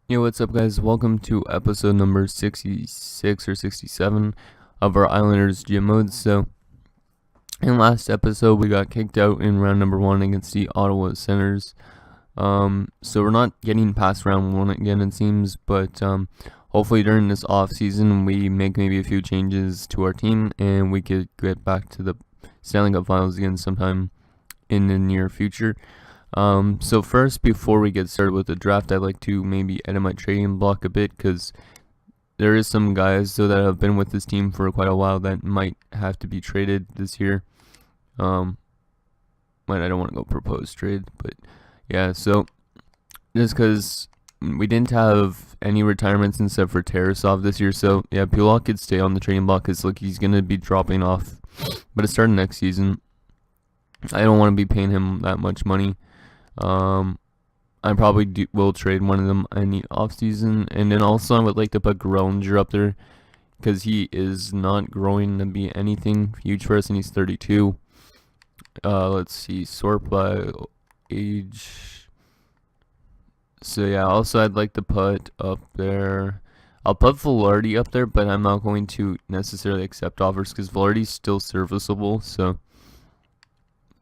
Yo, what's up, guys? Welcome to episode number 66 or 67 of our Islanders gym mode. So, in last episode, we got kicked out in round number 1 against the Ottawa Senators. So we're not getting past round 1 again, it seems, but hopefully during this offseason, we make maybe a few changes to our team and we could get back to the Stanley Cup Finals again sometime in the near future. So first, before we get started with the draft, I'd like to maybe edit my trading block a bit, because there is some guys that have been with this team for quite a while that might have to be traded this year. I don't want to go propose trade, but yeah, so just because we didn't have any retirements except for Tarasov this year, so yeah, Pulak could stay on the trading block because look, he's going to be dropping off, but it's starting next season. I don't want to be paying him that much money. I probably will trade one of them in the offseason. And then also I would like to put Grellinger up there, because he is not growing to be anything huge for us, and he's 32. Let's see, sort by age. So yeah, also I'd like to put up there, I'll put Velarde up there, but I'm not going to necessarily accept offers because Velarde's still serviceable. So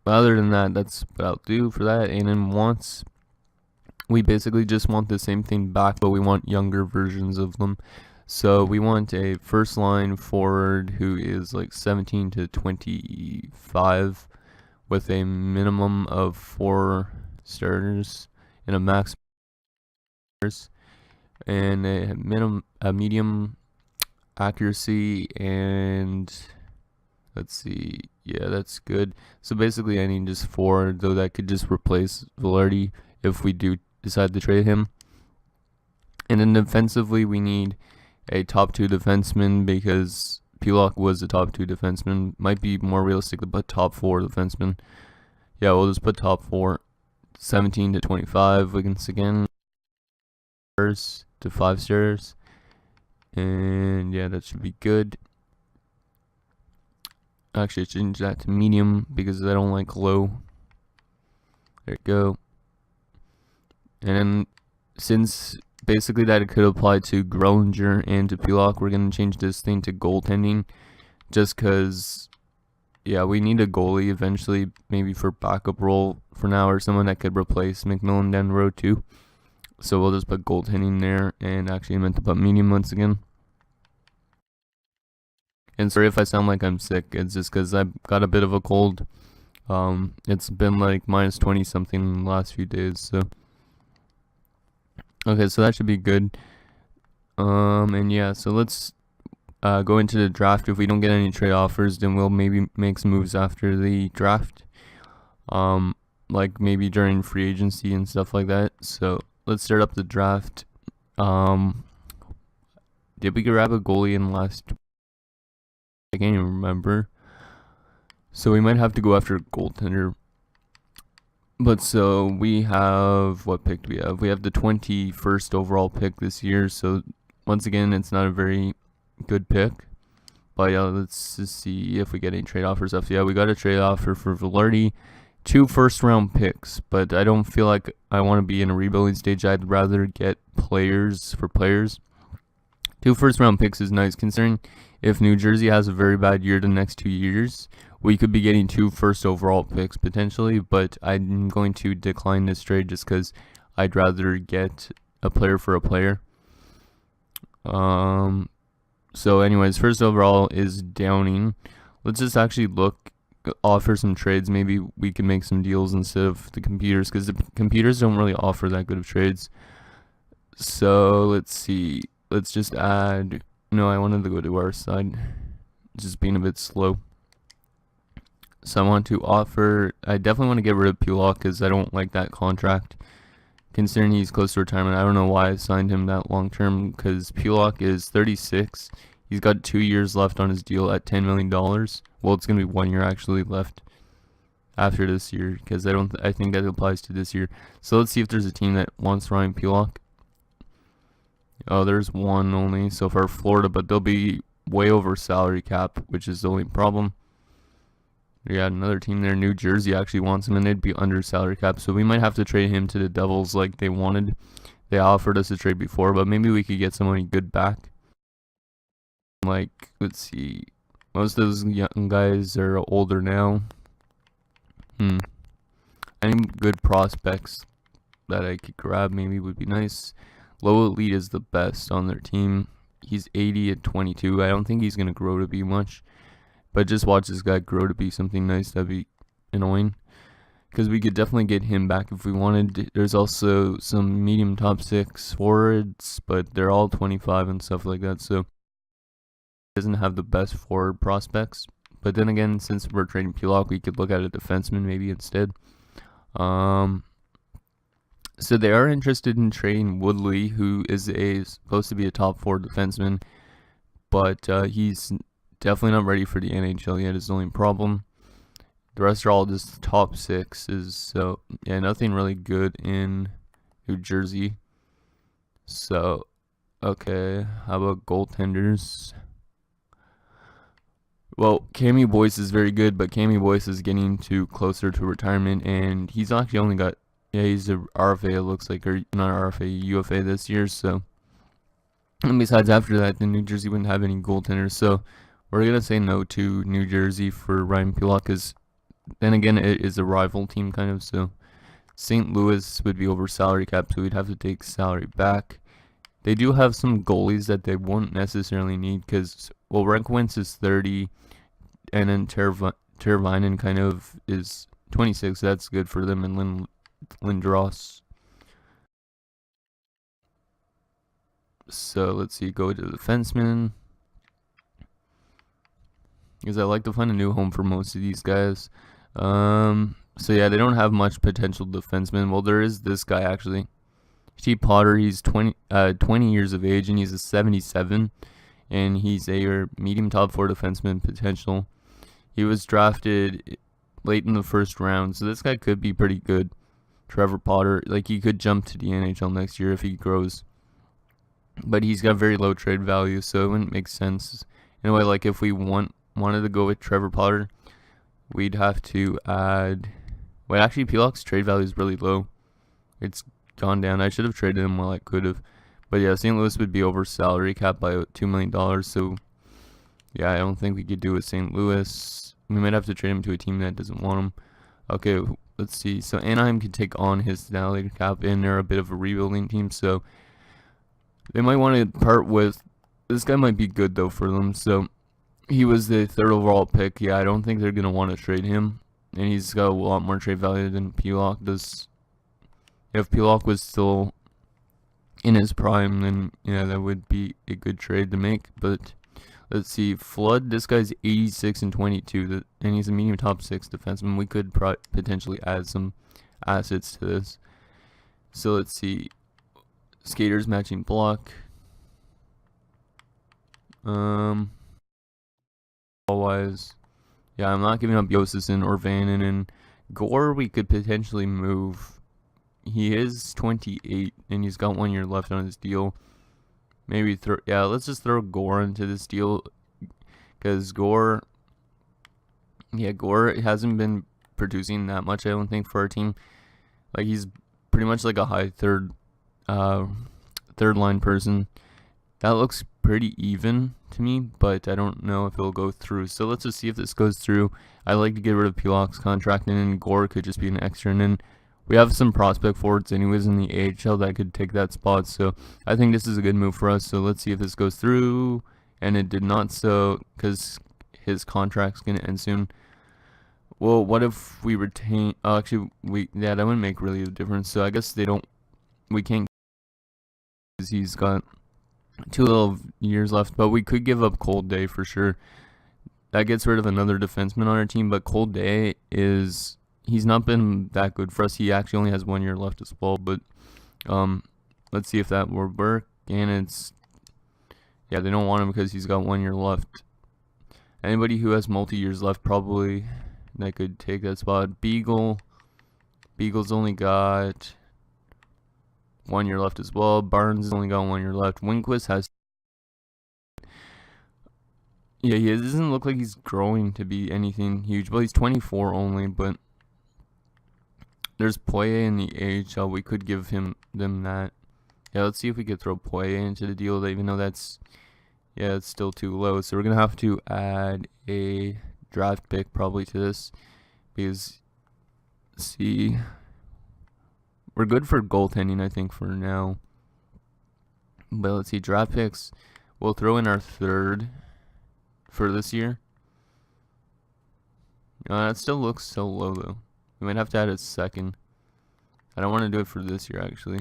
other than that, that's what I'll do for that. And then wants, we basically just want the same thing back, but we want younger versions of them. So we want a first line forward who is like 17 to 25 with a minimum of 4 starters and a max and a medium accuracy, and let's see, yeah, that's good. So basically I need just 4, though that could just replace Velarde if we do decide to trade him. And then defensively we need a top 2 defenseman, because Pulak was a top 2 defenseman. Might be more realistic to put top 4 defenseman. Yeah, we'll just put top 4. 17 to 25 once again, to 5 stars, and yeah, that should be good. Actually, I change that to medium because I don't like low. There you go. And then, since basically that could apply to Grellinger and to Pulak, we're going to change this thing to goaltending, just because, yeah, we need a goalie eventually, maybe for backup role for now, or someone that could replace McMillan down the road too. So we'll just put goaltending there, and actually I meant to put medium once again. And sorry if I sound like I'm sick, it's just because I've got a bit of a cold. It's been like minus 20 something in the last few days, so. Okay, so that should be good. And yeah, so let's go into the draft. If we don't get any trade offers, then we'll maybe make some moves after the draft. Like maybe during free agency and stuff like that. So let's start up the draft. Did we grab a goalie in last? I can't even remember. So we might have to go after a goaltender. But so we have, what pick do we have? We have the 21st overall pick this year. So once again, it's not a very good pick. But yeah, let's just see if we get any trade offers up. Yeah, we got a trade offer for Velarde. 2 first-round picks, but I don't feel like I want to be in a rebuilding stage. I'd rather get players for players. 2 first-round picks is nice, considering if New Jersey has a very bad year the next 2 years, we could be getting 2 first overall picks potentially, but I'm going to decline this trade just because I'd rather get a player for a player. So anyways, first overall is Downing. Let's just actually offer some trades. Maybe we can make some deals instead of the computers, because the computers don't really offer that good of trades. So let's see, let's just add, no, I wanted to go to our side, just being a bit slow. So I want to offer, I definitely want to get rid of Pulak because I don't like that contract, considering he's close to retirement. I don't know why I signed him that long term, because Pulak is 36. He's got 2 years left on his deal at $10 million. Well, it's going to be 1 year actually left after this year, because I think that applies to this year. So let's see if there's a team that wants Ryan Pulak. Oh, there's one only so far, Florida, but they'll be way over salary cap, which is the only problem. Yeah, another team there, New Jersey, actually wants him, and they'd be under salary cap, so we might have to trade him to the Devils like they wanted. they offered us a trade before, but maybe we could get somebody good back. Like, let's see, most of those young guys are older now. Any good prospects that I could grab maybe would be nice. Low Elite is the best on their team. He's 80 at 22. I don't think he's going to grow to be much. But just watch this guy grow to be something nice. That'd be annoying. Because we could definitely get him back if we wanted. There's also some medium top 6 forwards, but they're all 25 and stuff like that. So he doesn't have the best forward prospects. But then again, since we're trading Pulock, we could look at a defenseman maybe instead. So they are interested in trading Woodley, who is supposed to be a top 4 defenseman, but he's definitely not ready for the NHL yet. Is the only problem. The rest are all just top 6s. So yeah, nothing really good in New Jersey. So okay, how about goaltenders? Well, Cammy Boyce is very good, but Cammy Boyce is getting closer to retirement, and he's actually only got, he's a RFA, it looks like, or not RFA, UFA this year, so. And besides, after that, then New Jersey wouldn't have any goaltenders, so we're going to say no to New Jersey for Ryan Pulock, because then again, it is a rival team, kind of, so. St. Louis would be over salary cap, so we'd have to take salary back. They do have some goalies that they won't necessarily need, because, well, Renkowitz is 30, and then Teravainen kind of is 26. That's good for them. And Lindros. So let's see. Go to the defenseman. Because I like to find a new home for most of these guys. So yeah, they don't have much potential defenseman. Well, there is this guy actually. T. Potter. He's 20 years of age, and he's a 77. And he's a medium top 4 defenseman potential. He was drafted late in the first round, so this guy could be pretty good. Trevor Potter, like, he could jump to the NHL next year if he grows. But he's got very low trade value, so it wouldn't make sense. Anyway, like, if we wanted to go with Trevor Potter, we'd have to add... Wait, actually, Pulock's trade value is really low. It's gone down. I should have traded him while I could have. But yeah, St. Louis would be over salary cap by $2 million, so... Yeah, I don't think we could do with St. Louis. We might have to trade him to a team that doesn't want him. Okay, let's see. So Anaheim could take on his salary cap, and they're a bit of a rebuilding team, so they might want to part with... This guy might be good, though, for them. So he was the 3rd overall pick. Yeah, I don't think they're going to want to trade him, and he's got a lot more trade value than Pulock does. If Pulock was still in his prime, then yeah, that would be a good trade to make, but... Let's see, Flood, this guy's 86 and 22, and he's a medium top 6 defenseman. We could potentially add some assets to this. So let's see, skaters matching block. All-wise, yeah, I'm not giving up Josefson or Vannon, and Gore we could potentially move. He is 28, and he's got 1 year left on his deal. Maybe let's just throw Gore into this deal, because Gore hasn't been producing that much, I don't think, for our team. Like, he's pretty much like a high third line person. That looks pretty even to me, but I don't know if it'll go through. So let's just see if this goes through. I like to get rid of Pulock's contract, and then Gore could just be an extra, and then we have some prospect forwards anyways in the AHL that could take that spot, so I think this is a good move for us. So let's see if this goes through, and it did not, so because his contract's going to end soon. Well, what if we retain... actually, that wouldn't make really a difference, so I guess we can't, because he's got 2 little years left, but we could give up Cold Day for sure. That gets rid of another defenseman on our team, but Cold Day is... He's not been that good for us. He actually only has 1 year left as well. But let's see if that will work. And it's... Yeah, they don't want him because he's got 1 year left. Anybody who has multi-years left probably that could take that spot. Beagle's only got 1 year left as well. Barnes has only got 1 year left. Winquist has... Yeah, he doesn't look like he's growing to be anything huge. Well, he's 24 only, but... There's Poirier in the AHL. We could give them that. Yeah, let's see if we could throw Poye into the deal, even though that's, yeah, it's still too low. So we're going to have to add a draft pick probably to this, because, see, we're good for goaltending, I think, for now. But let's see, draft picks, we'll throw in our third for this year. That still looks so low, though. We might have to add a second. I don't want to do it for this year, actually.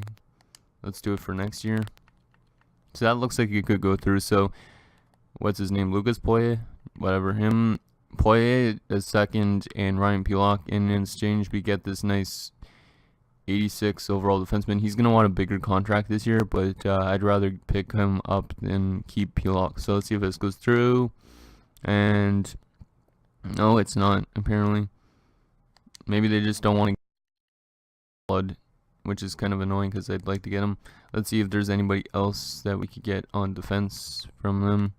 Let's do it for next year. So that looks like it could go through. So, what's his name? Lucas Poye? Whatever. Him, Poye as second, and Ryan Pulock. And in exchange, we get this nice 86 overall defenseman. He's going to want a bigger contract this year, but I'd rather pick him up than keep Pulock. So let's see if this goes through. And no, it's not, apparently. Maybe they just don't want to get blood, which is kind of annoying because I'd like to get him. Let's see if there's anybody else that we could get on defense from them.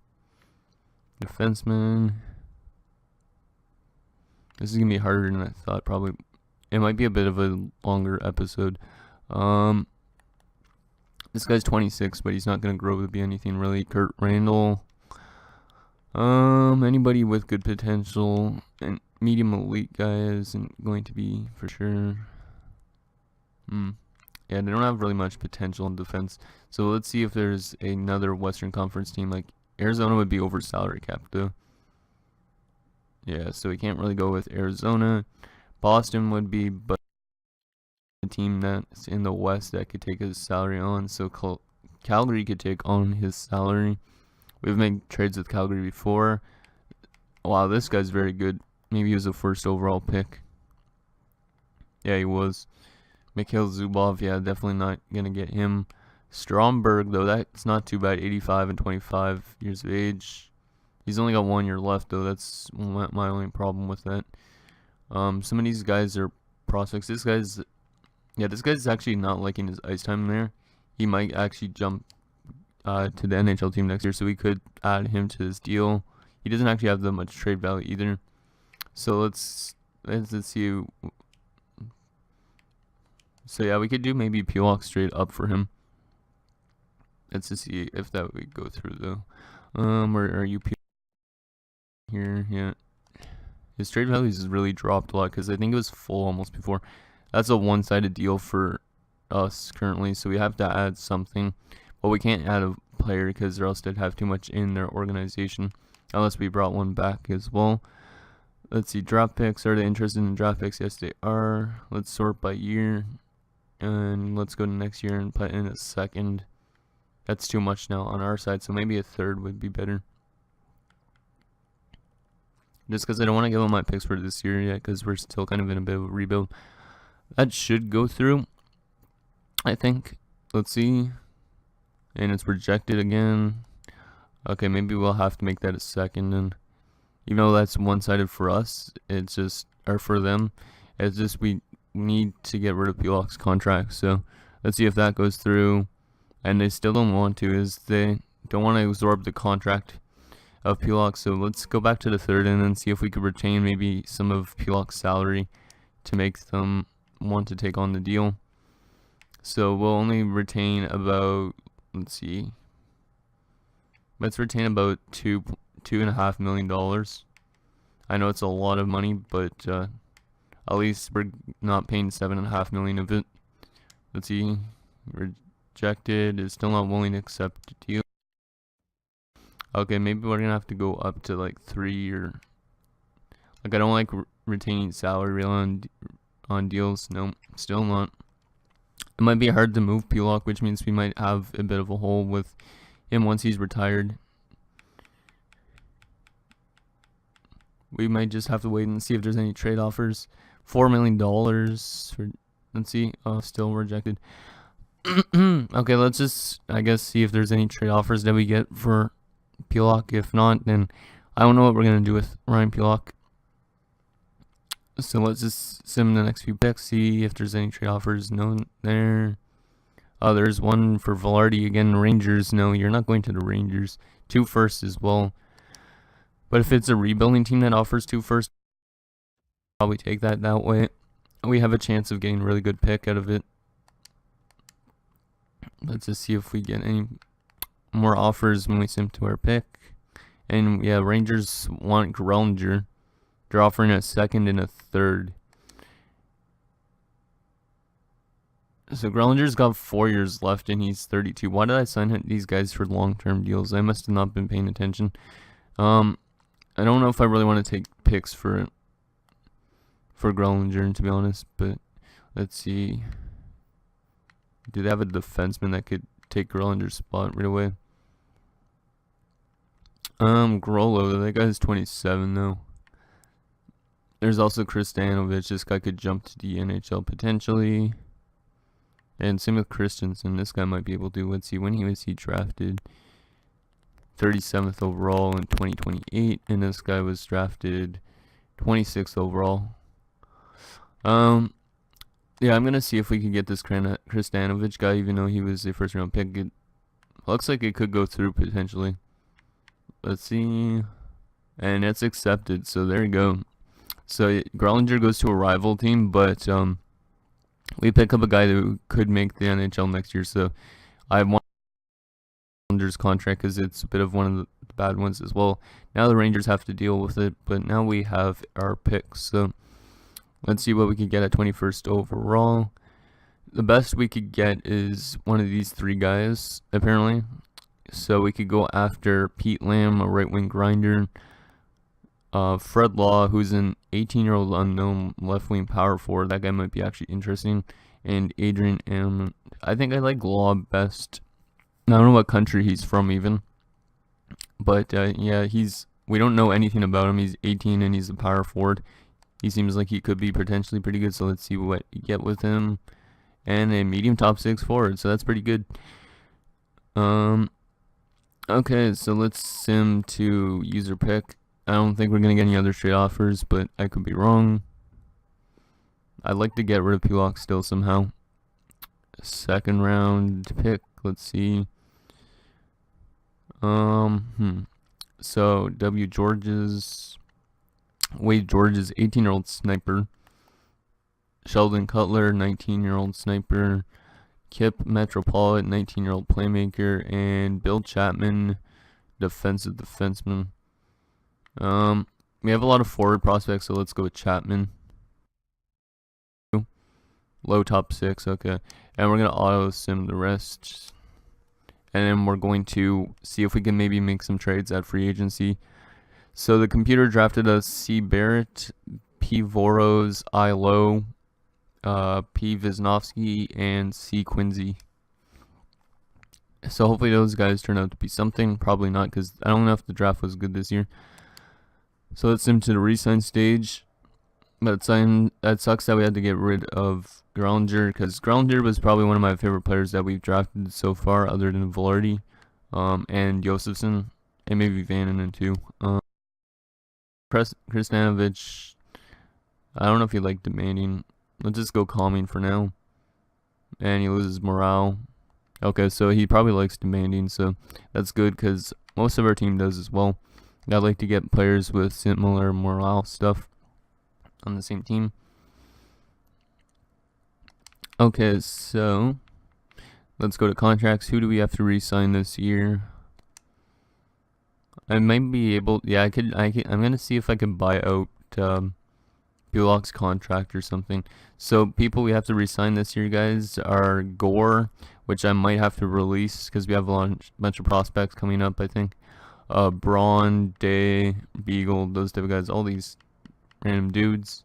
Defenseman. This is going to be harder than I thought, probably. It might be a bit of a longer episode. This guy's 26, but he's not going to grow to be anything really. Kurt Randall. Anybody with good potential and medium elite guy isn't going to be for sure. Yeah, they don't have really much potential in defense. So let's see if there's another Western Conference team. Like Arizona would be over salary cap though. Yeah, so we can't really go with Arizona. Boston would be, but a team that's in the West that could take his salary on. So Calgary could take on his salary. We've made trades with Calgary before. Wow, this guy's very good. Maybe he was the first overall pick. Yeah, he was. Mikhail Zubov, yeah, definitely not going to get him. Stromberg, though, that's not too bad. 85 and 25 years of age. He's only got 1 year left, though. That's my only problem with that. Some of these guys are prospects. This guy's actually not liking his ice time there. He might actually jump to the NHL team next year, so we could add him to this deal. He doesn't actually have that much trade value either. So let's see. So yeah, we could do maybe Pulock straight up for him. Let's just see if that would go through though. Where are you here? Yeah. His trade value has really dropped a lot because I think it was full almost before. That's a one-sided deal for us currently, so we have to add something. But we can't add a player because or else they'd have too much in their organization. Unless we brought one back as well. Let's see, draft picks. Are they interested in draft picks? Yes, they are. Let's sort by year. And let's go to next year and put in a second. That's too much now on our side, so maybe a third would be better. Just because I don't want to give them my picks for this year yet, because we're still kind of in a bit of a rebuild. That should go through, I think. Let's see. And it's rejected again. Okay, maybe we'll have to make that a second. And even though that's one-sided for us, it's just, or for them, it's just we need to get rid of Pulock's contract. So let's see if that goes through. And they still don't want to, is they don't want to absorb the contract of Pulock. So let's go back to the third and then see if we could retain maybe some of Pulock's salary to make them want to take on the deal. So we'll only retain about, let's see, let's retain about $2.5 million. I know it's a lot of money, but at least we're not paying $7.5 million of it. Let's see, rejected, is still not willing to accept the deal. Okay, maybe we're gonna have to go up to like 3 or like I don't like retaining salary really on deals. No, still not. It might be hard to move Pulock, which means we might have a bit of a hole with him once he's retired. We might just have to wait and see if there's any trade offers. $4 million for, let's see, still rejected. Okay, let's just, I guess, see if there's any trade offers that we get for Pulock. If not, then I don't know what we're going to do with Ryan Pulock. So let's just sim the next few picks, see if there's any trade offers. No, there. Oh, there's one for Velarde again. Rangers. No, you're not going to the Rangers. 2 firsts as well. But if it's a rebuilding team that offers 2 firsts, probably take that way. We have a chance of getting a really good pick out of it. Let's just see if we get any more offers when we sim to our pick. And yeah, Rangers want Grellinger. They're offering a second and a third. So Grellinger's got 4 years left and he's 32. Why did I sign these guys for long-term deals? I must have not been paying attention. I don't know if I really want to take picks for Grellinger, to be honest, but let's see. Do they have a defenseman that could take Grellinger's spot right away? Grollo, that guy's 27 though. There's also Kristanovich. This guy could jump to the NHL potentially. And same with Christensen. This guy might be able to. Let's see, when was he drafted? 37th overall in 2028, and this guy was drafted 26th overall. Yeah, I'm gonna see if we can get this Kristanovich guy, even though he was a first round pick. It looks like it could go through potentially. Let's see, and it's accepted. So there you go. So Grellinger goes to a rival team, but we pick up a guy who could make the NHL next year. So I want Rangers contract because it's a bit of one of the bad ones as well. Now the Rangers have to deal with it, but now we have our picks. So let's see what we can get at 21st overall. The best we could get is one of these three guys, apparently. So we could go after Pete Lamb, a right wing grinder. Fred Law, who's an 18-year-old unknown left wing power forward. That guy might be actually interesting. And Adrian M. I think I like Law best. I don't know what country he's from even. But yeah, we don't know anything about him. He's 18 and he's a power forward. He seems like he could be potentially pretty good. So let's see what you get with him. And a medium top 6 forward. So that's pretty good. Okay, so let's sim to user pick. I don't think we're going to get any other straight offers, but I could be wrong. I'd like to get rid of Pulock still somehow. Second round pick, let's see. So Wade George's 18-year-old sniper. Sheldon Cutler, 19-year-old sniper. Kip Metropolitan, 19-year-old playmaker. And Bill Chapman, defensive defenseman. We have a lot of forward prospects, so let's go with Chapman. Low top 6, okay. And we're going to auto sim the rest. And then we're going to see if we can maybe make some trades at free agency. So the computer drafted us C. Barrett, P. Voros, I. Lowe, P. Wisnowski, and C. Quincy. So hopefully those guys turn out to be something. Probably not, because I don't know if the draft was good this year. So let's sim to the re-sign stage. But that sucks that we had to get rid of Grellinger, because Grellinger was probably one of my favorite players that we've drafted so far, other than Velarde, and Josefson, and maybe Vananen too. Kristanovich, I don't know if he liked demanding. Let's just go calming for now. And he loses morale. Okay, so he probably likes demanding, so that's good, because most of our team does as well. I like to get players with similar morale stuff on the same team. Okay, so let's go to contracts. Who do we have to re-sign this year? I might be able. Yeah, I could. I'm gonna see if I can buy out Pulock's contract or something. So people we have to re-sign this year, guys, are Gore, which I might have to release because we have a bunch of prospects coming up. I think. Braun, Day, Beagle, those type of guys, all these random dudes.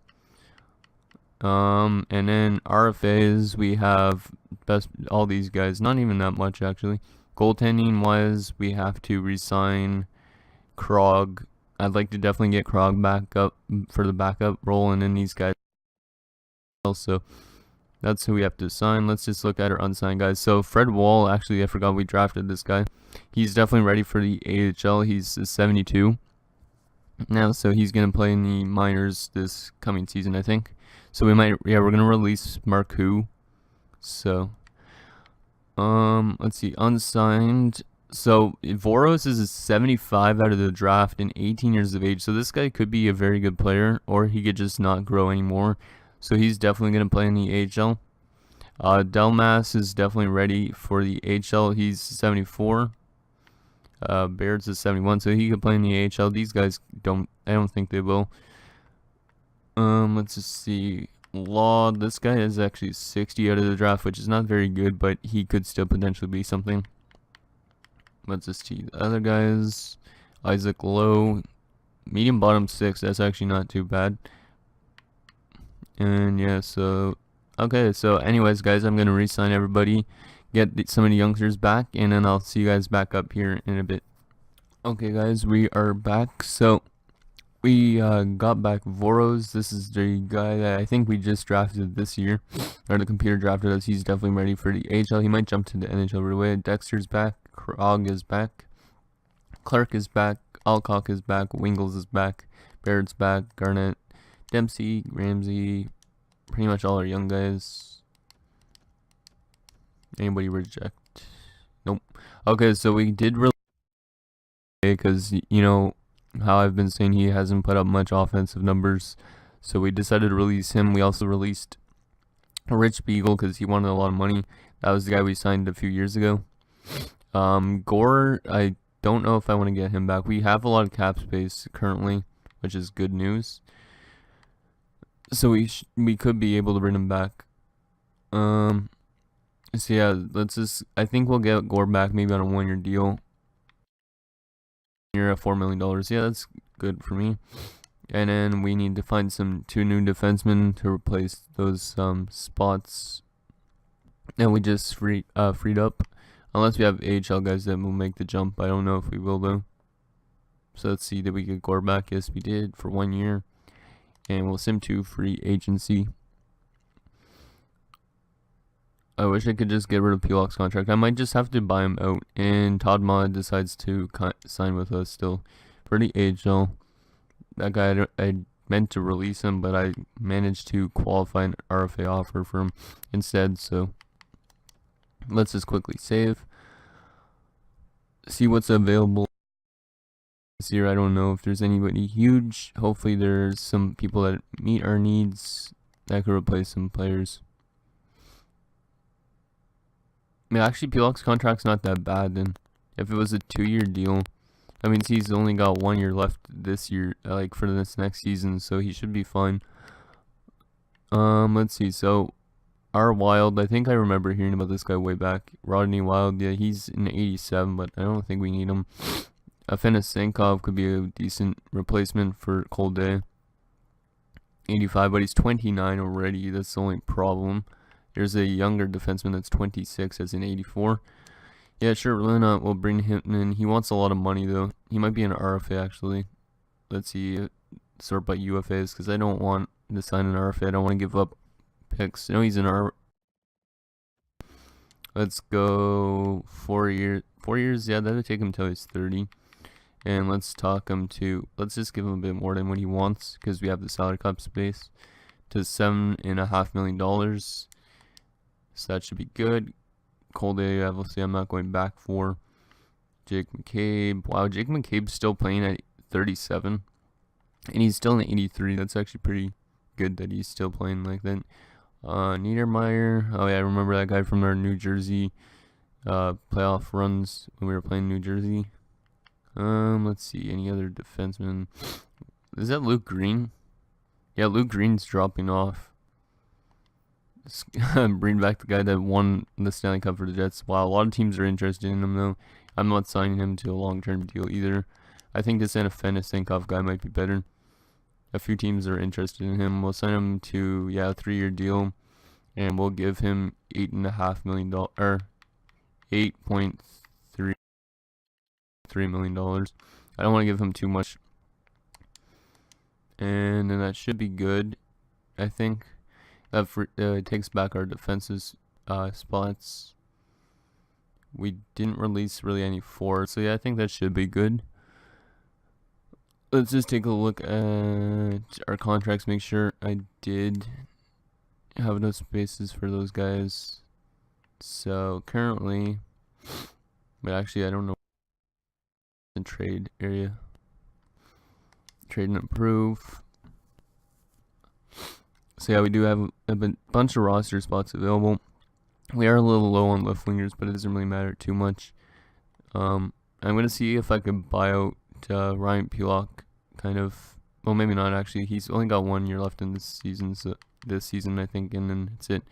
And then RFAs, we have all these guys, not even that much actually. Goaltending wise, we have to resign Krog. I'd like to definitely get Krog back up for the backup role, and then these guys also. That's who we have to sign. Let's just look at our unsigned guys. So Fred Wall, actually I forgot we drafted this guy. He's definitely ready for the AHL. He's 72 now, so he's gonna play in the minors this coming season, I think. So we're gonna release Marcoux. So let's see, unsigned. So Voros is a 75 out of the draft and 18 years of age. So this guy could be a very good player, or he could just not grow anymore. So he's definitely going to play in the AHL. Delmas is definitely ready for the AHL. He's 74. Baird's is 71, so he could play in the AHL. These guys I don't think they will. Let's just see. Law, this guy is actually 60 out of the draft, which is not very good, but he could still potentially be something. Let's just see the other guys. Isaac Lowe, medium bottom 6. That's actually not too bad. And yeah, so okay. So anyways, guys, I'm gonna re-sign everybody, get some of the youngsters back, and then I'll see you guys back up here in a bit. Okay, guys, we are back. So we got back Voros. This is the guy that I think we just drafted this year, or the computer drafted us. He's definitely ready for the AHL. He might jump to the NHL right away. Dexter's back. Krog is back. Clark is back. Alcock is back. Wingles is back. Baird's back. Garnett, Dempsey, Ramsey, pretty much all our young guys. Anybody reject? Nope. Okay, so we did really because you know how I've been saying he hasn't put up much offensive numbers, so we decided to release him. We also released Rich Beagle because he wanted a lot of money. That was the guy we signed a few years ago. Gore, I don't know if I want to get him back. We have a lot of cap space currently, which is good news. So we could be able to bring him back. So yeah, I think we'll get Gore back maybe on a 1-year deal. You're at $4 million. Yeah, that's good for me. And then we need to find 2 new defensemen to replace those spots that we just freed up. Unless we have AHL guys that will make the jump. I don't know if we will though. So let's see, did we get Gore back? Yes, we did for 1 year. And we'll sim to free agency. I wish I could just get rid of Pilok's contract. I might just have to buy him out. And Todd Ma decides to sign with us still for the AHL. That guy, I meant to release him, but I managed to qualify an RFA offer for him instead. So let's just quickly save. See what's available this year. I don't know if there's anybody huge. Hopefully there's some people that meet our needs that could replace some players. I mean, actually, Pilok's contract's not that bad. Then, if it was a 2-year deal, that means he's only got 1 year left this year, like for this next season. So he should be fine. Let's see. So, our Wild, I think I remember hearing about this guy way back. Rodney Wild, yeah, he's in 87, but I don't think we need him. Afanasenkov could be a decent replacement for Kolde. 85, but he's 29 already. That's the only problem. There's a younger defenseman that's 26 as an 84. Yeah, sure, Luna will bring him in. He wants a lot of money, though. He might be an RFA, actually. Let's see, sort by UFAs, because I don't want to sign an RFA. I don't want to give up picks. No, he's an RFA. Let's go 4 years. 4 years, yeah, that would take him until he's 30. And let's let's just give him a bit more than what he wants, because we have the salary cap space, to $7.5 million. So that should be good. Kolde, obviously, I'm not going back for. Jake McCabe. Wow, Jake McCabe's still playing at 37. And he's still in 83. That's actually pretty good that he's still playing like that. Niedermeyer. Oh, yeah, I remember that guy from our New Jersey playoff runs when we were playing New Jersey. Let's see. Any other defensemen? Is that Luke Green? Yeah, Luke Green's dropping off. Bring back the guy that won the Stanley Cup for the Jets. Wow, a lot of teams are interested in him though. I'm not signing him to a long-term deal either. I think this Afanasenkov guy might be better. A few teams are interested in him. We'll sign him to a 3-year deal, and we'll give him $8.5 million or $8.3 million. I don't want to give him too much, and then that should be good. I think. That takes back our defense's spots. We didn't release really any forwards, so yeah, I think that should be good. Let's just take a look at our contracts, make sure I did have enough spaces for those guys. So currently, but actually I don't know the trade area. Trade and approve. So yeah, we do have a bunch of roster spots available. We are a little low on left wingers, but it doesn't really matter too much. I'm going to see if I can buy out Ryan Pulock, kind of. Well, maybe not, actually. He's only got 1 year left in this season, I think, and then that's it.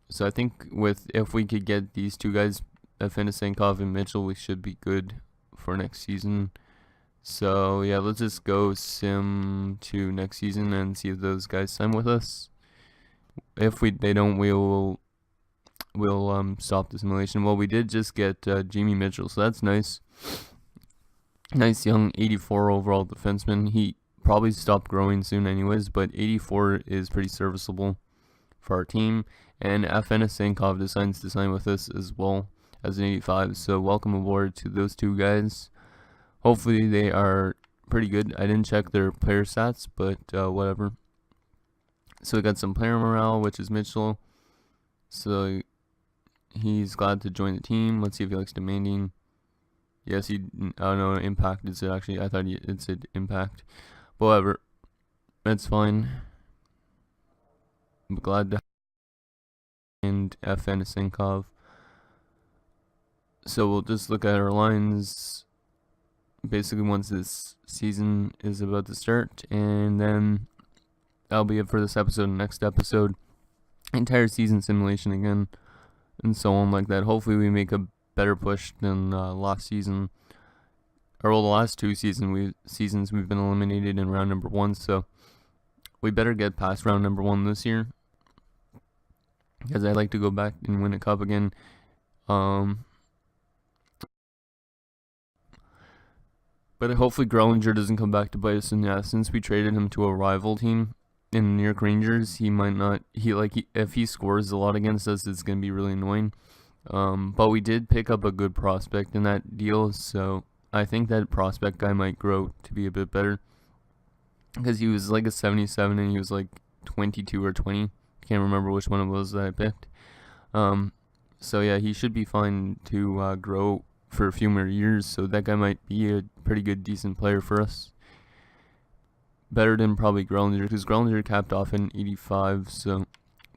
So I think if we could get these two guys, Afanasenkov and Mitchell, we should be good for next season. So yeah, let's just go sim to next season and see if those guys sign with us. If they don't, we'll stop the simulation. Well, we did just get Jamie Mitchell, so that's nice. Nice young 84 overall defenseman. He probably stopped growing soon anyways, but 84 is pretty serviceable for our team. And Afanasenkov decides to sign with us as well as an 85, so welcome aboard to those two guys. Hopefully they are pretty good. I didn't check their player stats, but whatever. So we got some player morale, which is Mitchell. So he's glad to join the team. Let's see if he likes demanding. Yes, I don't know, impact is it actually. I thought it said impact. But whatever. That's fine. I'm glad to and Afanasenkov. So we'll just look at our lines basically once this season is about to start, and then that'll be it for this episode. Next episode, entire season simulation again, and so on like that. Hopefully we make a better push than last season, or well, the last two seasons we've been eliminated in round number 1, so we better get past round number 1 this year, because I'd like to go back and win a cup again. But hopefully Grellinger doesn't come back to bite us. And yeah, since we traded him to a rival team in New York Rangers, he might not. If he scores a lot against us, it's gonna be really annoying. But we did pick up a good prospect in that deal, so I think that prospect guy might grow to be a bit better. Because he was like a 77 and he was like 22 or 20. Can't remember which one it was that I picked. So yeah, he should be fine to grow for a few more years, so that guy might be a pretty good, decent player for us. Better than probably Grellinger, because Grellinger capped off in 85, so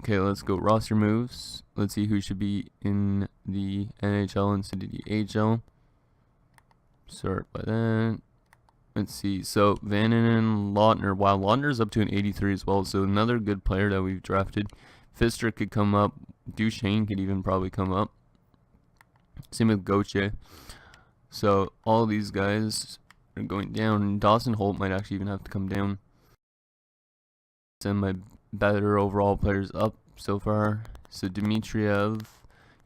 okay, let's go roster moves. Let's see who should be in the NHL instead of the AHL. Start by that. Let's see, so Vananen, Lautner. Wow, Lautner's up to an 83 as well, so another good player that we've drafted. Fister could come up. Duchesne could even probably come up. Same with Gauthier. So all these guys are going down. Dawson Holt might actually even have to come down. Send my better overall players up so far. So Dmitriev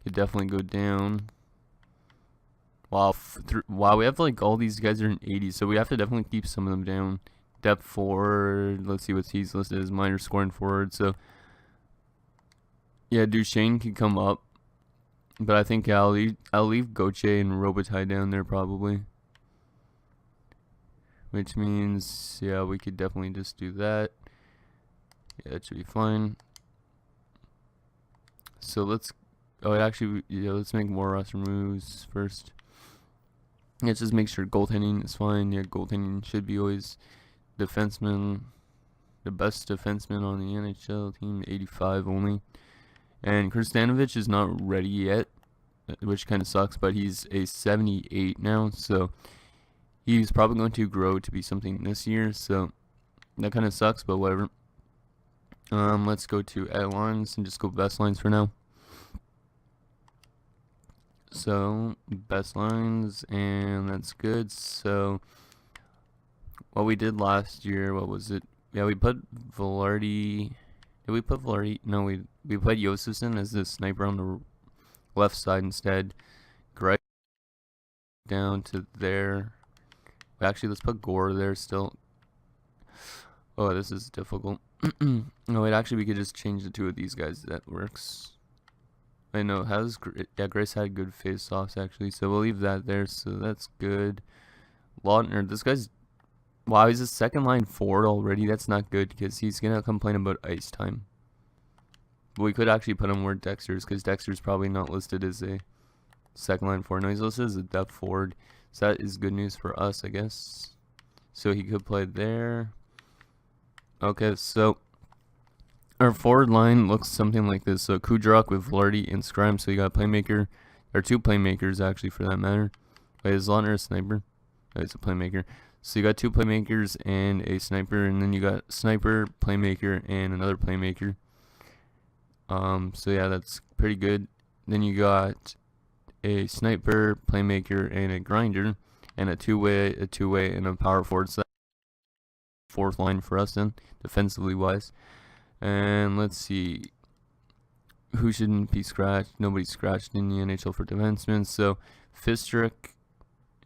could definitely go down. Wow, we have like all these guys are in 80, so we have to definitely keep some of them down. Depth forward, let's see what he's listed as minor scoring forward. So yeah, Duchesne could come up. But I think I'll leave Gauthier and Robitaille down there probably. Which means, yeah, we could definitely just do that. Yeah, it should be fine. So let's make more roster moves first. Let's just make sure goaltending is fine. Yeah, goaltending should be always defenseman. The best defenseman on the NHL team, 85 only. And Krstanovich is not ready yet, which kind of sucks, but he's a 78 now, so he's probably going to grow to be something this year, so that kind of sucks, but whatever. Let's go to edit lines and just go best lines for now. So, best lines, and that's good. So, what we did last year, what was it? Yeah, we put Velarde. Did we put Velarde? No, we put Josefson as the sniper on the left side instead. Greg down to there. Actually, let's put Gore there still. Oh, this is difficult. No, wait, actually, we could just change the two of these guys. That works. I know, Grace had good face-offs, actually, so we'll leave that there, so that's good. Lautner, this guy's... Wow, he's a second line forward already. That's not good because he's going to complain about ice time. But we could actually put him where Dexter's, because Dexter's probably not listed as a second line forward. No, he's listed as a depth forward. So that is good news for us, I guess. So he could play there. Okay, so Our forward line looks something like this. So Kujarok with Velarde and Scrime. So you got a playmaker, or two playmakers actually for that matter. Wait, is Lautner a sniper? Oh, he's a playmaker. So you got two playmakers and a sniper, and then you got sniper, playmaker, and another playmaker. So yeah, that's pretty good. Then you got a sniper, playmaker, and a grinder, and a two-way, and a power forward. So that's fourth line for us then, defensively wise. And let's see, who shouldn't be scratched? Nobody's scratched in the NHL for defensemen. So Fistrick,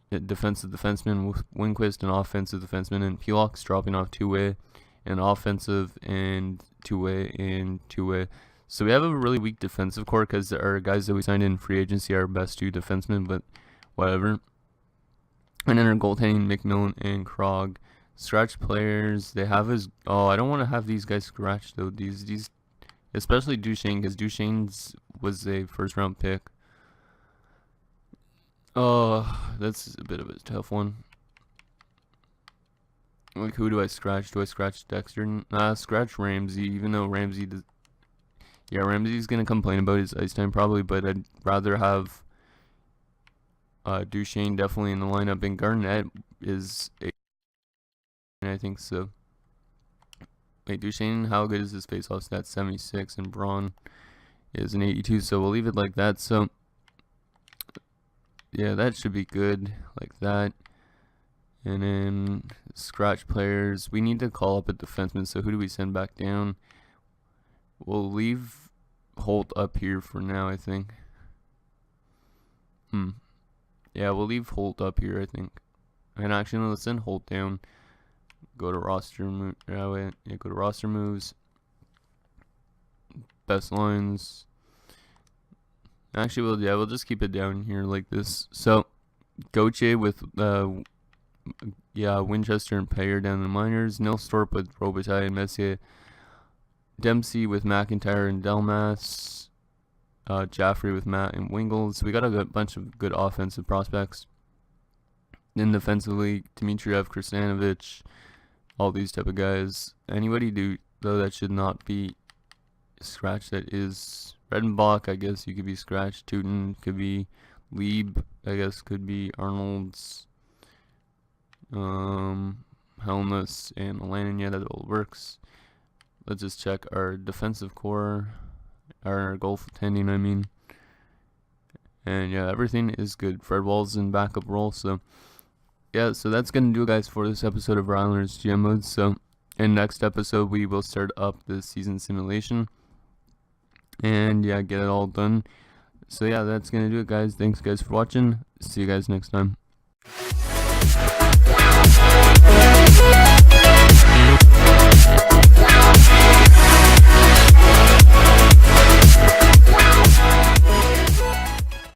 defensive defenseman, Winquist, an offensive defenseman, and Pilok's dropping off two-way, and offensive and two-way and two-way. So we have a really weak defensive core because our guys that we signed in free agency are our best two defensemen, but whatever. And then our goaltending, McMillan and Krog. Scratch players, they have his. Oh, I don't want to have these guys scratched though. These, especially Duchesne, because Duchesne's was a first-round pick. Oh, that's a bit of a tough one. Like, who do I scratch? Do I scratch Dexter? Scratch Ramsey, even though Ramsey does. Yeah, Ramsey's going to complain about his ice time probably, but I'd rather have Duchesne definitely in the lineup. And Garnett is a... I think so. Wait, Duchesne, how good is his face-off stat? 76, and Braun is an 82, so we'll leave it like that. So, yeah, that should be good, like that. And then scratch players. We need to call up a defenseman, so who do we send back down? We'll leave Holt up here for now, I think. Yeah, we'll leave Holt up here, I think. And actually, let's send Holt down. Go to roster move. Go to roster moves. Best lines. Actually, we'll just keep it down here like this. So, Gauthier with Winchester and Payer down in the minors. Nilstorp with Robitaille and Messier. Dempsey with McIntyre and Delmas. Jaffrey with Matt and Wingles. We got a bunch of good offensive prospects. Then defensively, Dmitriev, Kristanovich, all these type of guys. Anybody though that should not be scratched, that is Redenbach, I guess you could be scratched. Tootin could be. Lieb, I guess, could be. Arnold's. Helmus and Alanin, yeah, that all works. Let's just check our defensive core, our goaltending, I mean. And yeah, everything is good. Fred Wall's in backup role, so yeah, so that's gonna do it, guys, for this episode of our Islanders GM Modes. So in next episode we will start up the season simulation and yeah, get it all done. So yeah, that's gonna do it, guys. Thanks guys for watching. See you guys next time.